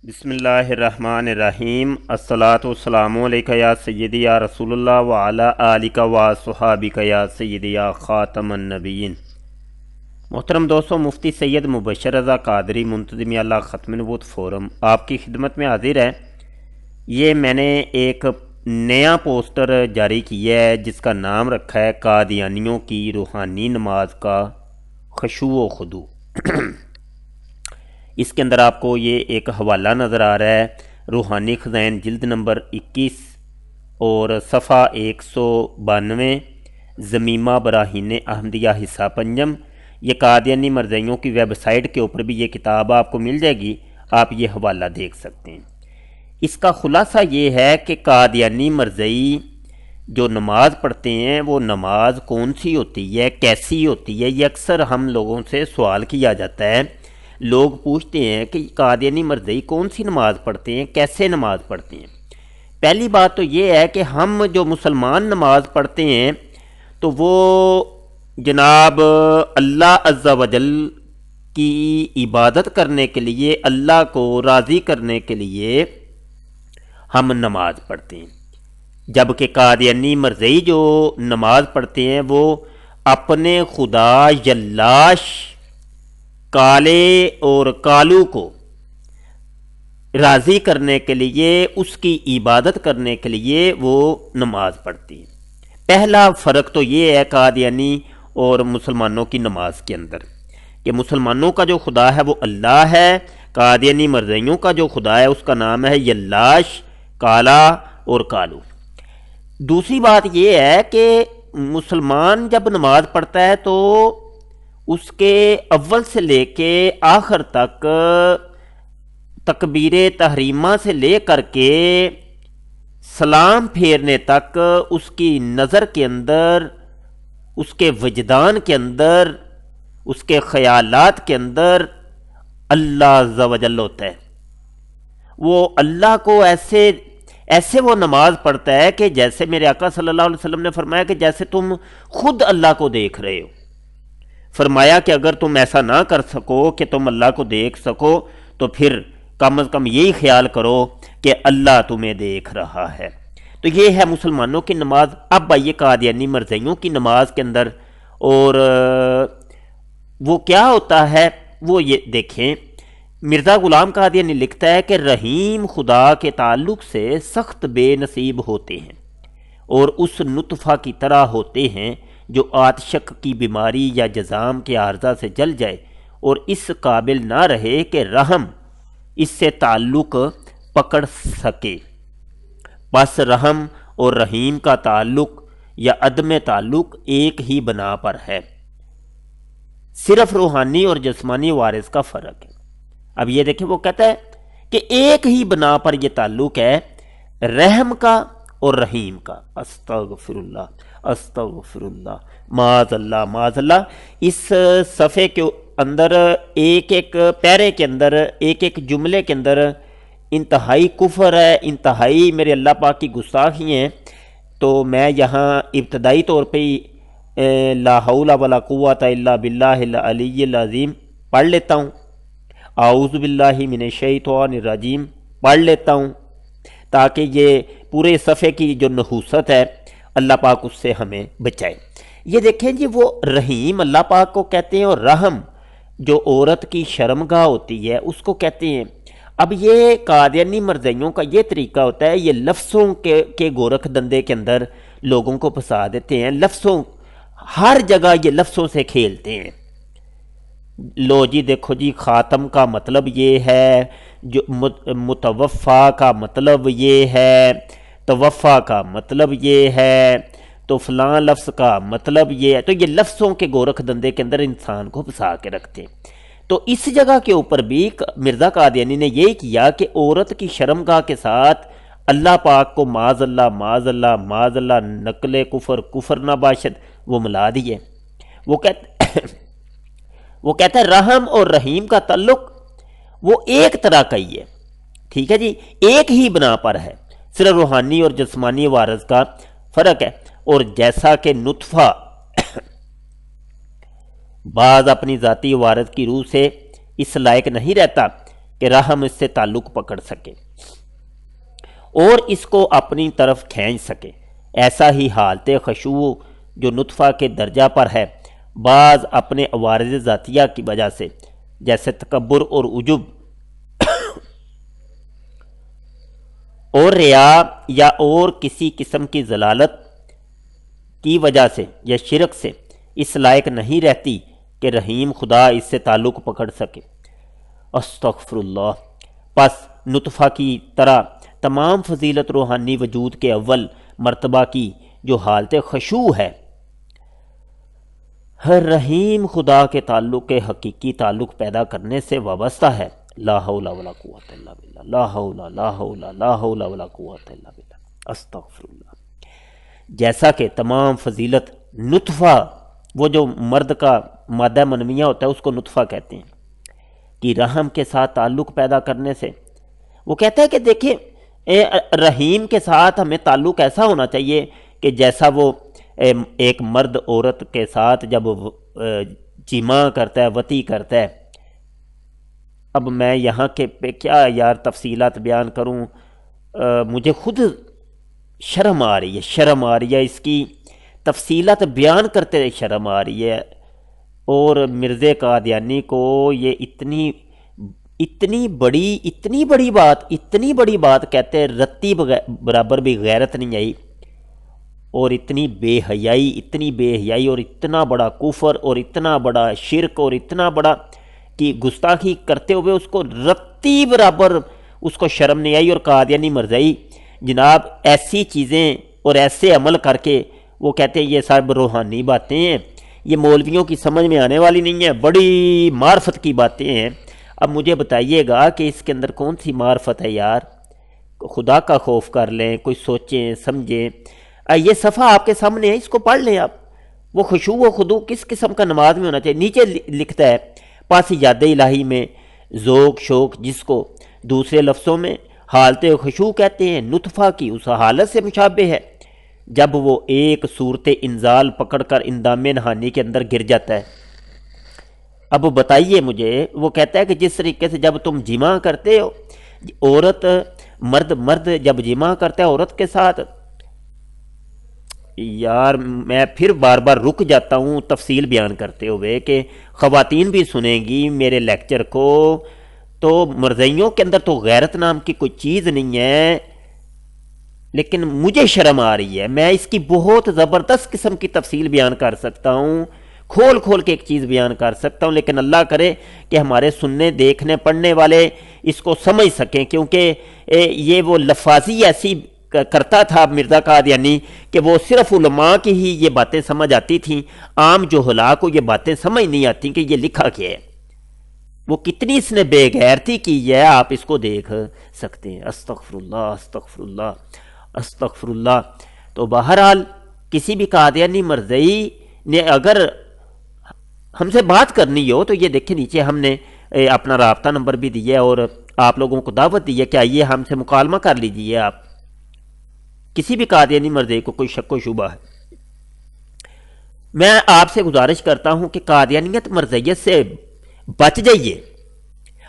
بسم اللہ الرحمن الرحیم الصلاۃ والسلام علیکہ یا سیدی یا رسول اللہ وعلی آلکہ و صحابکہ یا سیدی یا خاتم النبیین۔ محترم دوستو، مفتی سید مبشر رضا قادری منتظم اللہ ختم نبوت فورم آپ کی خدمت میں حاضر ہے۔ یہ میں نے ایک نیا پوسٹر جاری کیا ہے جس کا نام رکھا ہے قادیانیوں کی روحانی نماز کا خشوع و خضوع۔ اس کے اندر آپ کو یہ ایک حوالہ نظر آ رہا ہے، روحانی خزائن جلد نمبر 21 اور صفحہ 192، ضمیمہ براہین احمدیہ حصہ پنجم۔ یہ قادیانی مرزائیوں کی ویب سائٹ کے اوپر بھی یہ کتاب آپ کو مل جائے گی، آپ یہ حوالہ دیکھ سکتے ہیں۔ اس کا خلاصہ یہ ہے کہ قادیانی مرزائی جو نماز پڑھتے ہیں وہ نماز کون سی ہوتی ہے، کیسی ہوتی ہے، یہ اکثر ہم لوگوں سے سوال کیا جاتا ہے۔ لوگ پوچھتے ہیں کہ قادیانی مرزائی کون سی نماز پڑھتے ہیں، کیسے نماز پڑھتے ہیں۔ پہلی بات تو یہ ہے کہ ہم جو مسلمان نماز پڑھتے ہیں تو وہ جناب اللہ عز و جل کی عبادت کرنے کے لیے، اللہ کو راضی کرنے کے لیے ہم نماز پڑھتے ہیں، جبکہ قادیانی مرزائی جو نماز پڑھتے ہیں وہ اپنے خدا یلاش کالے اور کالو کو راضی کرنے کے لیے، اس کی عبادت کرنے کے لیے وہ نماز پڑھتی ہیں۔ پہلا فرق تو یہ ہے قادیانی اور مسلمانوں کی نماز کے اندر کہ مسلمانوں کا جو خدا ہے وہ اللہ ہے، قادیانی مرزائیوں کا جو خدا ہے اس کا نام ہے یلاش کالا اور کالو۔ دوسری بات یہ ہے کہ مسلمان جب نماز پڑھتا ہے تو اس کے اول سے لے کے آخر تک تکبیر تحریمہ سے لے کر کے سلام پھیرنے تک اس کی نظر کے اندر، اس کے وجدان کے اندر، اس کے خیالات کے اندر اللہ عز و جل ہوتا ہے۔ وہ اللہ کو ایسے وہ نماز پڑھتا ہے کہ جیسے میرے آقا صلی اللہ علیہ وسلم نے فرمایا کہ جیسے تم خود اللہ کو دیکھ رہے ہو۔ فرمایا کہ اگر تم ایسا نہ کر سکو کہ تم اللہ کو دیکھ سکو تو پھر کم از کم یہی خیال کرو کہ اللہ تمہیں دیکھ رہا ہے۔ تو یہ ہے مسلمانوں کی نماز۔ اب آئیے قادیانی مرزائیوں کی نماز کے اندر، اور وہ کیا ہوتا ہے وہ یہ دیکھیں۔ مرزا غلام قادیانی لکھتا ہے کہ رحیم خدا کے تعلق سے سخت بے نصیب ہوتے ہیں اور اس نطفہ کی طرح ہوتے ہیں جو آتشک کی بیماری یا جزام کے عارضہ سے جل جائے اور اس قابل نہ رہے کہ رحم اس سے تعلق پکڑ سکے۔ بس رحم اور رحیم کا تعلق یا عدم تعلق ایک ہی بنا پر ہے، صرف روحانی اور جسمانی وارث کا فرق ہے۔ اب یہ دیکھیں، وہ کہتا ہے کہ ایک ہی بنا پر یہ تعلق ہے، رحم کا اور رحیم کا۔ استغفر اللہ، استغفر اللہ، معاذ اللہ، معاذ اللہ۔ اس صفحے کے اندر ایک ایک پیرے کے اندر، ایک ایک جملے کے اندر انتہائی کفر ہے، انتہائی میرے اللہ پاک کی گستاخی ہیں۔ تو میں یہاں ابتدائی طور پہ لا حول ولا قوت الا باللہ العلی العظیم پڑھ لیتا ہوں، اعوذ باللہ من الشیطان الرجیم پڑھ لیتا ہوں، تاکہ یہ پورے صفحے کی جو نحوست ہے اللہ پاک اس سے ہمیں بچائے۔ یہ دیکھیں جی، وہ رحیم اللہ پاک کو کہتے ہیں اور رحم جو عورت کی شرمگاہ ہوتی ہے اس کو کہتے ہیں۔ اب یہ قادیانی مرزائیوں کا یہ طریقہ ہوتا ہے، یہ لفظوں کے گورکھ دندے کے اندر لوگوں کو پھنسا دیتے ہیں، لفظوں ہر جگہ یہ لفظوں سے کھیلتے ہیں۔ لو جی دیکھو جی، خاتم کا مطلب یہ ہے، جو متوفا کا مطلب یہ ہے، توفا کا مطلب یہ ہے، تو فلاں لفظ کا مطلب یہ ہے۔ تو یہ لفظوں کے گورکھ دندے کے اندر انسان کو پھنسا کے رکھتے ہیں۔ تو اس جگہ کے اوپر بھی مرزا قادیانی نے یہ کیا کہ عورت کی شرمگاہ کے ساتھ اللہ پاک کو معاذ اللہ، معاذ اللہ، معاذ اللہ، نقل کفر نہ باشد وہ ملا دیے۔ وہ کہتا ہے رحم اور رحیم کا تعلق وہ ایک طرح کا ہی ہے، ٹھیک ہے جی، ایک ہی بنا پر ہے، صرف روحانی اور جسمانی وارث کا فرق ہے۔ اور جیسا کہ نطفہ بعض اپنی ذاتی وارث کی روح سے اس لائق نہیں رہتا کہ رحم اس سے تعلق پکڑ سکے اور اس کو اپنی طرف کھینچ سکے۔ ایسا ہی حالت خشوع جو نطفہ کے درجہ پر ہے، بعض اپنے عوارض ذاتیہ کی وجہ سے جیسے تکبر اور عجب اور ریا یا اور کسی قسم کی ضلالت کی وجہ سے یا شرک سے اس لائق نہیں رہتی کہ رحیم خدا اس سے تعلق پکڑ سکے۔ استغفر اللہ۔ پس نطفہ کی طرح تمام فضیلت روحانی وجود کے اول مرتبہ کی جو حالت خشوع ہے، ہر رحیم خدا کے تعلق کے حقیقی تعلق پیدا کرنے سے وابستہ ہے۔ لا حول ولا قوت الا باللہ، لا حول لا حول لا حول ولا قوت الا باللہ، استغفر اللہ۔ جیسا کہ تمام فضیلت نطفہ، وہ جو مرد کا مادہ منویہ ہوتا ہے اس کو نطفہ کہتے ہیں، کہ رحم کے ساتھ تعلق پیدا کرنے سے، وہ کہتا ہے کہ دیکھیں رحیم کے ساتھ ہمیں تعلق ایسا ہونا چاہیے کہ جیسا وہ ایک مرد عورت کے ساتھ جب جمع کرتا ہے، وطی کرتا ہے۔ اب میں یہاں کے پہ کیا یار تفصیلات بیان کروں، مجھے خود شرم آ رہی ہے اس کی تفصیلات بیان کرتے شرم آ رہی ہے۔ اور مرزا قادیانی کو یہ اتنی بڑی بات کہتے ہیں، رتی برابر بھی غیرت نہیں آئی، اور اتنی بے حیائی اور اتنا بڑا کفر اور اتنا بڑا شرک اور اتنا بڑا کہ گستاخی کرتے ہوئے اس کو رتی برابر اس کو شرم نہیں آئی۔ اور قادیانی مرزائی جناب ایسی چیزیں اور ایسے عمل کر کے وہ کہتے ہیں یہ سب روحانی باتیں ہیں، یہ مولویوں کی سمجھ میں آنے والی نہیں ہیں، بڑی معرفت کی باتیں ہیں۔ اب مجھے بتائیے گا کہ اس کے اندر کون سی معرفت ہے یار؟ خدا کا خوف کر لیں، کوئی سوچیں سمجھیں۔ یہ صفحہ آپ کے سامنے ہے، اس کو پڑھ لیں آپ۔ وہ خشوع و خضوع کس قسم کا نماز میں ہونا چاہیے؟ نیچے لکھتا ہے پاس یاد الہی میں ذوق شوق، جس کو دوسرے لفظوں میں حالت خشوع کہتے ہیں، نطفہ کی اس حالت سے مشابہ ہے جب وہ ایک صورت انزال پکڑ کر اندام نہانی کے اندر گر جاتا ہے۔ اب بتائیے مجھے، وہ کہتا ہے کہ جس طریقے سے جب تم جمع کرتے ہو، عورت مرد جب جمع کرتا ہے عورت کے ساتھ، یار میں پھر بار بار رک جاتا ہوں تفصیل بیان کرتے ہوئے کہ خواتین بھی سنیں گی میرے لیکچر کو، تو مرزائیوں کے اندر تو غیرت نام کی کوئی چیز نہیں ہے، لیکن مجھے شرم آ رہی ہے۔ میں اس کی بہت زبردست قسم کی تفصیل بیان کر سکتا ہوں، کھول کے ایک چیز بیان کر سکتا ہوں، لیکن اللہ کرے کہ ہمارے سننے دیکھنے پڑھنے والے اس کو سمجھ سکیں، کیونکہ یہ وہ لفاظی ایسی کرتا تھا مرزا قادیانی کہ وہ صرف علماء کی ہی یہ باتیں سمجھ آتی تھیں، عام جہلاء کو یہ باتیں سمجھ نہیں آتی کہ یہ لکھا کیا ہے، وہ کتنی اس نے بے غیرتی کی ہے، آپ اس کو دیکھ سکتے ہیں۔ استغفر اللہ استغفر اللہ استغفر اللہ۔ تو بہرحال کسی بھی قادیانی مرزائی نے اگر ہم سے بات کرنی ہو تو یہ دیکھیں نیچے ہم نے اپنا رابطہ نمبر بھی دیا ہے اور آپ لوگوں کو دعوت دی ہے کہ آئیے ہم سے مکالمہ کر لیجئے۔ آپ کسی بھی قادیانی مرزائی کو کوئی شک و شبہ ہے، میں آپ سے گزارش کرتا ہوں کہ قادیانیت مرزائیت سے بچ جائیے۔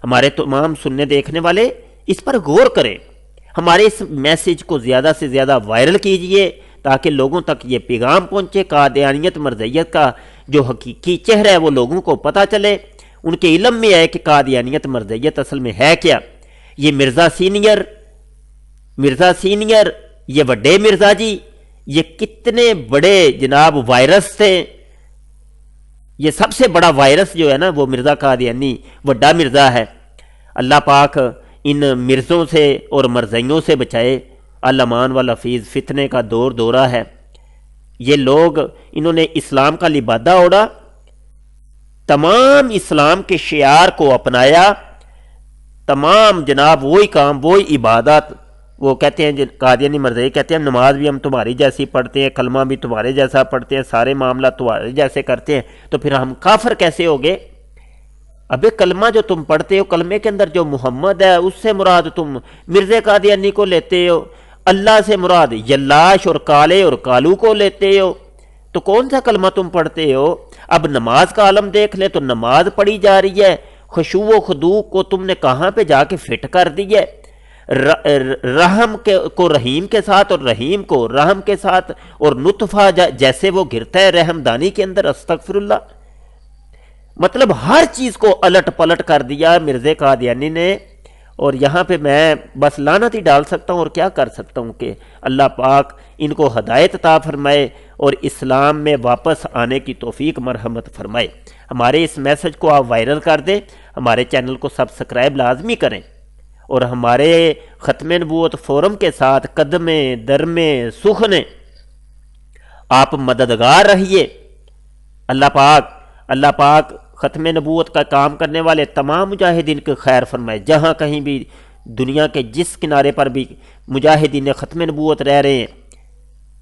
ہمارے تمام سننے دیکھنے والے اس پر غور کریں، ہمارے اس میسیج کو زیادہ سے زیادہ وائرل کیجئے تاکہ لوگوں تک یہ پیغام پہنچے، قادیانیت مرزائیت کا جو حقیقی چہرہ ہے وہ لوگوں کو پتہ چلے، ان کے علم میں آئے کہ قادیانیت مرزائیت اصل میں ہے کیا۔ یہ مرزا سینئر، یہ وڈے مرزا جی، یہ کتنے بڑے جناب وائرس تھے۔ یہ سب سے بڑا وائرس جو ہے نا وہ مرزا قادیانی وڈا مرزا ہے۔ اللہ پاک ان مرزوں سے اور مرزائیوں سے بچائے۔ الامان والحفیظ، فتنے کا دورہ ہے۔ یہ لوگ انہوں نے اسلام کا لبادہ اوڑھا، تمام اسلام کے شعار کو اپنایا، تمام جناب وہی کام وہی عبادت، وہ کہتے ہیں قادیانی مرزائی کہتے ہیں نماز بھی ہم تمہاری جیسی پڑھتے ہیں، کلمہ بھی تمہارے جیسا پڑھتے ہیں، سارے معاملات تمہارے جیسے کرتے ہیں، تو پھر ہم کافر کیسے ہو گئے؟ ابے کلمہ جو تم پڑھتے ہو، کلمے کے اندر جو محمد ہے اس سے مراد تم مرزا قادیانی کو لیتے ہو، اللہ سے مراد یلاش اور کالے اور کالو کو لیتے ہو، تو کون سا کلمہ تم پڑھتے ہو؟ اب نماز کا عالم دیکھ لے تو نماز پڑھی جا رہی ہے، خشوع و خضوع کو تم نے کہاں پہ جا کے فٹ کر دیا ہے؟ رحم کو رحیم کے ساتھ اور رحیم کو رحم کے ساتھ، اور نطفہ جیسے وہ گرتا ہے رحم دانی کے اندر، استغفر اللہ۔ مطلب ہر چیز کو الٹ پلٹ کر دیا مرزا قادیانی نے، اور یہاں پہ میں بس لعنت ہی ڈال سکتا ہوں اور کیا کر سکتا ہوں کہ اللہ پاک ان کو ہدایت عطا فرمائے اور اسلام میں واپس آنے کی توفیق مرحمت فرمائے۔ ہمارے اس میسج کو آپ وائرل کر دیں، ہمارے چینل کو سبسکرائب لازمی کریں، اور ہمارے ختم نبوت فورم کے ساتھ قدمے درمے سخنے آپ مددگار رہیے۔ اللہ پاک ختم نبوت کا کام کرنے والے تمام مجاہدین کے خیر فرمائے، جہاں کہیں بھی دنیا کے جس کنارے پر بھی مجاہدین ختم نبوت رہ رہے ہیں،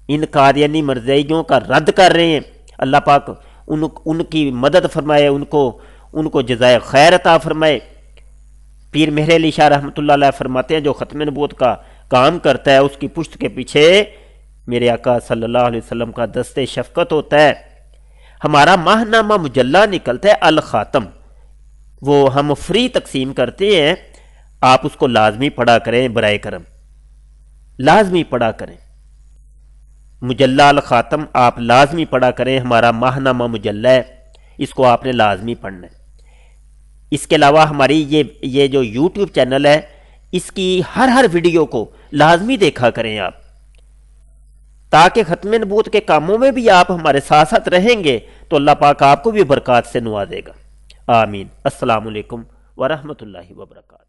ان قادیانی مرزائیوں کا رد کر رہے ہیں، اللہ پاک ان کی مدد فرمائے، ان کو جزائے خیر عطا فرمائے۔ پیر مہر علی شاہ رحمۃ اللہ علیہ فرماتے ہیں جو ختم نبوت کا کام کرتا ہے اس کی پشت کے پیچھے میرے آقا صلی اللہ علیہ وسلم کا دست شفقت ہوتا ہے۔ ہمارا ماہنامہ مجلہ نکلتا ہے الخاتم، وہ ہم فری تقسیم کرتے ہیں، آپ اس کو لازمی پڑھا کریں برائے کرم، لازمی پڑھا کریں۔ مجلہ الخاتم آپ لازمی پڑھا کریں، ہمارا ماہنامہ مجلہ ہے، اس کو آپ نے لازمی پڑھنا ہے۔ اس کے علاوہ ہماری یہ جو یوٹیوب چینل ہے، اس کی ہر ویڈیو کو لازمی دیکھا کریں آپ، تاکہ ختم نبوت کے کاموں میں بھی آپ ہمارے ساتھ ساتھ رہیں گے تو اللہ پاک آپ کو بھی برکات سے نوازے گا۔ آمین۔ السلام علیکم ورحمۃ اللہ وبرکاتہ۔